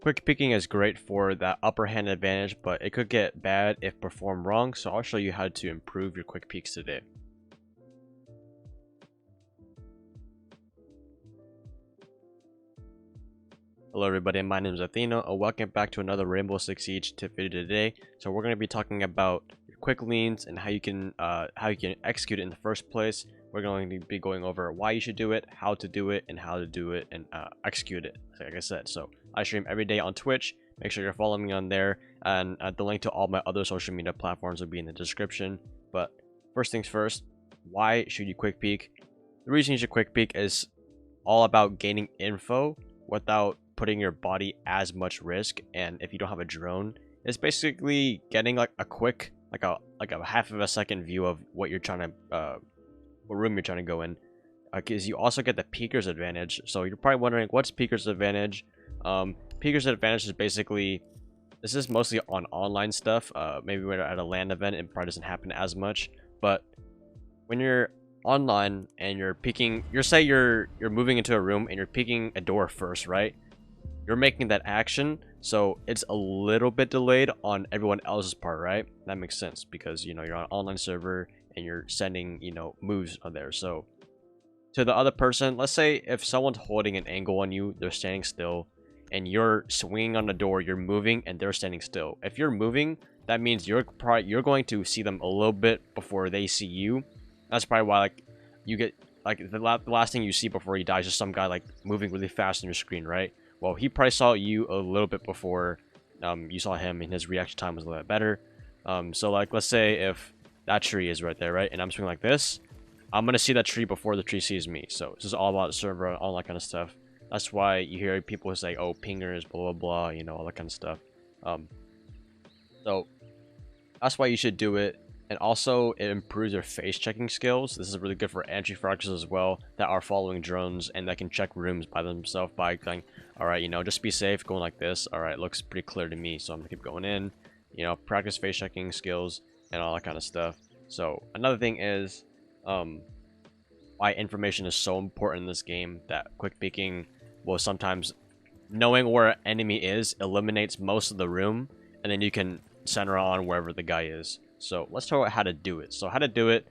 quick peeking is great for that upper hand advantage, but it could get bad if performed wrong, so I'll show you how to improve your quick peeks today. Hello everybody, my name is Athieno, and welcome back to another Rainbow Six Siege tip video today. So we're going to be talking about your quick leans and how you can execute it in the first place. We're going to be going over why you should do it, how to do it, and how to do it and execute it, like I said. So I stream every day on Twitch. Make sure you're following me on there, and the link to all my other social media platforms will be in the description. But first things first, why should you quick peek? The reason you should quick peek is all about gaining info without putting your body as much risk. And if you don't have a drone, it's basically getting like a quick, like a half of a second view of what you're trying to what room you're trying to go in, because you also get the peeker's advantage. So you're probably wondering, what's peeker's advantage? Peeker's advantage is basically, this is mostly on online stuff. Maybe when you're at a LAN event, it probably doesn't happen as much, but when you're online and you're peeking, you're moving into a room and you're peeking a door first, right? You're making that action, so it's a little bit delayed on everyone else's part, right? That makes sense because, you know, you're on an online server and you're sending, you know, moves on there. So to the other person, let's say if someone's holding an angle on you, they're standing still, and you're swinging on the door, you're moving and they're standing still. If you're moving, that means you're going to see them a little bit before they see you. That's probably why, like, you get, like, the last thing you see before you die is just some guy, like, moving really fast on your screen, right? Well, he probably saw you a little bit before you saw him, and his reaction time was a little bit better. So, like, let's say if that tree is right there, right? And I'm swinging like this, I'm going to see that tree before the tree sees me. So, this is all about the server and all that kind of stuff. That's why you hear people say, oh, pingers, blah, blah, blah, you know, all that kind of stuff. So, that's why you should do it. And also, it improves your face checking skills. This is really good for anti-fraggers as well that are following drones and that can check rooms by themselves by going, all right, you know, just be safe, going like this. All right, looks pretty clear to me, so I'm gonna keep going in. You know, practice face checking skills and all that kind of stuff. So another thing is why information is so important in this game, that quick peeking will sometimes, knowing where an enemy is, eliminates most of the room, and then you can center on wherever the guy is. So let's talk about how to do it. So how to do it,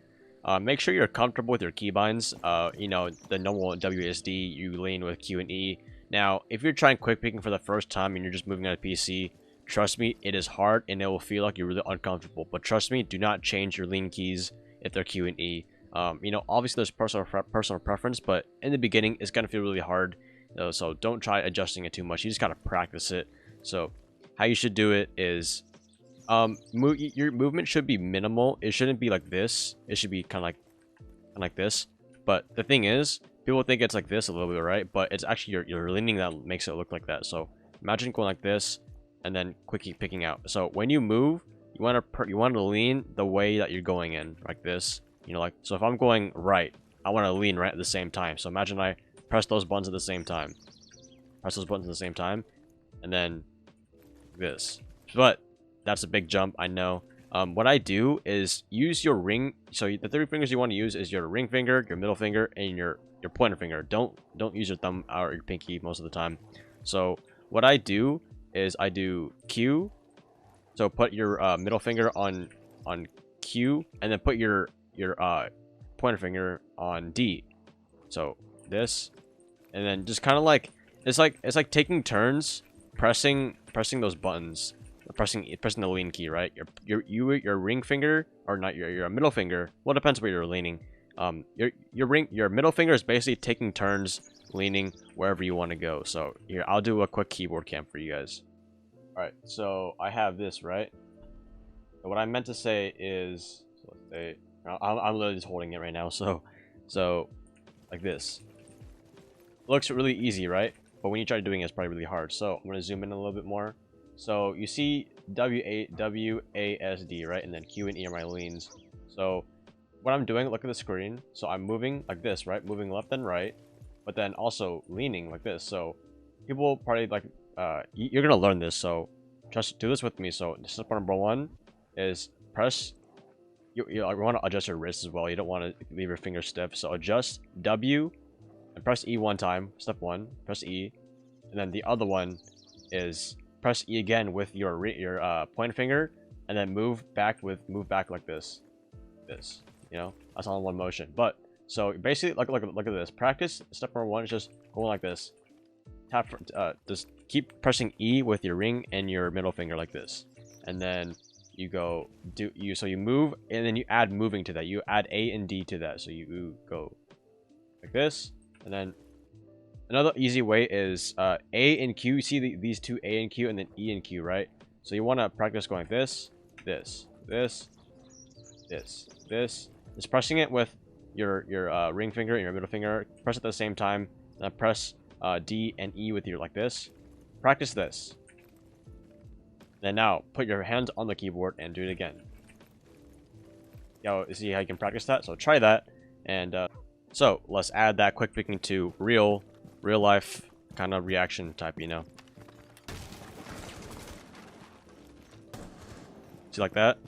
make sure you're comfortable with your keybinds. You know, the normal WSD, you lean with Q and E. Now, if you're trying quick picking for the first time and you're just moving on a PC, trust me, it is hard and it will feel like you're really uncomfortable. But trust me, do not change your lean keys if they're Q and E. You know, obviously there's personal preference, but in the beginning, it's gonna feel really hard. So don't try adjusting it too much. You just gotta practice it. So how you should do it is, your movement should be minimal. It shouldn't be like this. It should be kind of like this. But the thing is, people think it's like this a little bit, right? But it's actually your leaning that makes it look like that. So imagine going like this and then quickly picking out. So when you move, you want to lean the way that you're going in, like this. You know, like, so if I'm going right, I want to lean right at the same time. So imagine I press those buttons at the same time. Press those buttons at the same time, and then this. But that's a big jump, I know. What I do is use your ring. So the three fingers you want to use is your ring finger, your middle finger, and your pointer finger. Don't use your thumb or your pinky most of the time. So what I do is I do Q. So put your middle finger on Q, and then put your pointer finger on D. So this, and then just kind of like it's like taking turns pressing those buttons. Pressing the lean key, right? Your ring finger, or not your middle finger. Well, it depends where you're leaning. Your middle finger is basically taking turns leaning wherever you want to go. So here, I'll do a quick keyboard cam for you guys. All right, so I have this, right? So what I meant to say is, so let's say, I'm literally just holding it right now. So like this. Looks really easy, right? But when you try doing it, it's probably really hard. So I'm gonna zoom in a little bit more. So you see WASD, right? And then Q and E are my leans. So what I'm doing, look at the screen. So I'm moving like this, right? Moving left and right, but then also leaning like this. So people probably like, you're gonna learn this. So just do this with me. So step number one is press. You want to adjust your wrist as well. You don't want to leave your fingers stiff. So adjust W and press E one time. Step one, press E, and then the other one, is press E again with your pointer finger, and then move back like this. You know, that's all in one motion. But so basically, look at this. Practice step number 1 is just going like this. Tap for, just keep pressing E with your ring and your middle finger like this, and then you go so you move, and then you add moving to that. You add A and D to that. So you go like this, and then another easy way is A and Q. You see these two A and Q, and then E and Q, right? So you want to practice going this. Just pressing it with your ring finger and your middle finger. Press it at the same time. Then press D and E with your like this. Practice this. Then now put your hands on the keyboard and do it again. Yo, see how you can practice that? So try that. And so let's add that quick picking to real life kind of reaction type, you know. See, like that.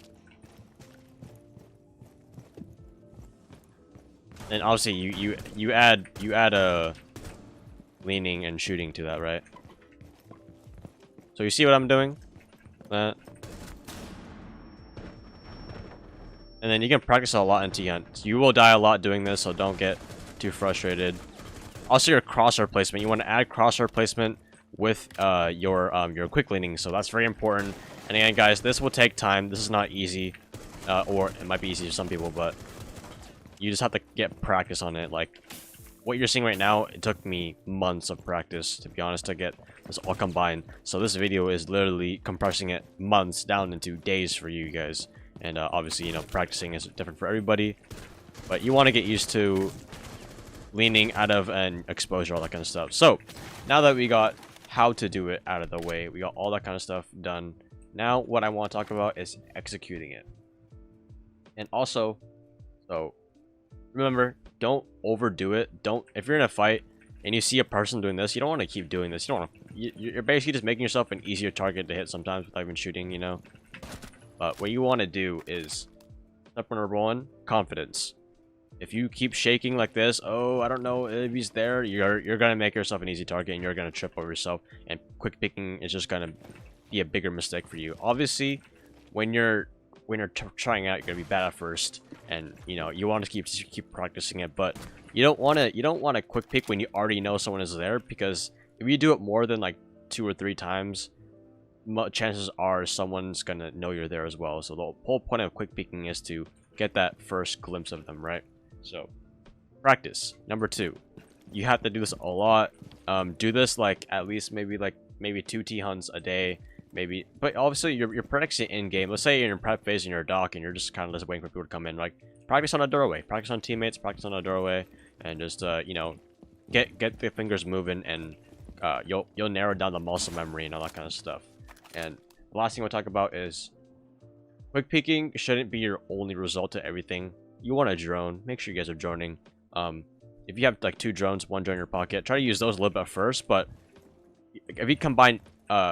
And obviously you add a leaning and shooting to that, right? So you see what I'm doing? That. And then you can practice a lot in T-Hunt. You will die a lot doing this, so don't get too frustrated. Also, your crosshair placement. You want to add crosshair placement with your quick leaning, so that's very important. And again, guys, this will take time. This is not easy, or it might be easy to some people, but you just have to get practice on it. Like what you're seeing right now, it took me months of practice, to be honest, to get this all combined. So this video is literally compressing it months down into days for you guys. And obviously, you know, practicing is different for everybody, but you want to get used to leaning out of an exposure, all that kind of stuff. So now that we got how to do it out of the way, we got all that kind of stuff done. Now what I want to talk about is executing it. And also, so remember, don't overdo it. If you're in a fight and you see a person doing this, you don't want to keep doing this. You don't want to, you're basically just making yourself an easier target to hit sometimes without even shooting, you know. But what you want to do is, step number 1, confidence. If you keep shaking like this, oh, I don't know if he's there, you're gonna make yourself an easy target, and you're gonna trip over yourself, and quick picking is just gonna be a bigger mistake for you. Obviously, when you're trying out, you're gonna be bad at first, and you know you want to keep practicing it. But you don't want to quick pick when you already know someone is there, because if you do it more than like 2 or 3 times, chances are someone's gonna know you're there as well. So the whole point of quick picking is to get that first glimpse of them, right? So practice. Number 2, you have to do this a lot. Do this like at least maybe 2 T-hunts a day, maybe. But obviously you're practicing in game. Let's say you're in prep phase and you're a doc and you're just kind of just waiting for people to come in. Like practice on a doorway, practice on teammates, practice on a doorway, and just you know, get the fingers moving, and you'll narrow down the muscle memory and all that kind of stuff. And the last thing we'll talk about is quick peeking shouldn't be your only result to everything. You want a drone. Make sure you guys are droning. If you have like 2 drones, 1 drone in your pocket, try to use those a little bit first. But if you combine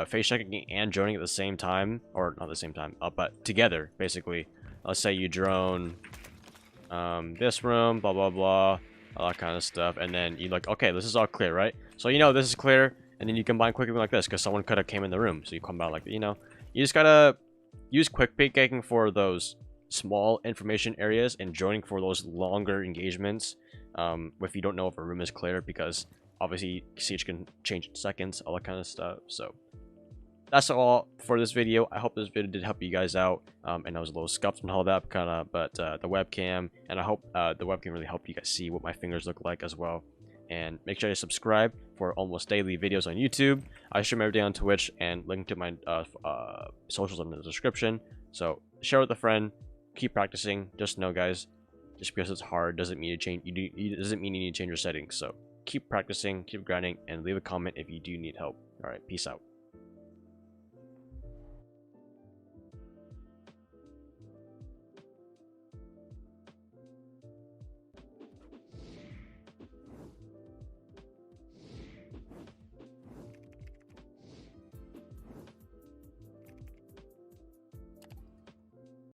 face checking and droning at the same time, or not the same time, but together, basically. Let's say you drone this room, blah blah blah, all that kind of stuff, and then you like, okay, this is all clear, right? So you know this is clear. And then you combine quick picking like this, because someone could have came in the room. So you come out like, you know, you just gotta use quick picking for those small information areas and joining for those longer engagements. If you don't know if a room is clear, because obviously Siege can change in seconds, all that kind of stuff. So that's all for this video. I hope this video did help you guys out. And I was a little scuffed and all that kind of, but the webcam, and I hope the webcam really helped you guys see what my fingers look like as well. And make sure to subscribe for almost daily videos on YouTube. I stream every day on Twitch, and link to my socials in the description. So share with a friend. Keep practicing. Just know, guys, just because it's hard doesn't mean you change. Doesn't mean you need to change your settings. So keep practicing, keep grinding, and leave a comment if you do need help. All right, peace out.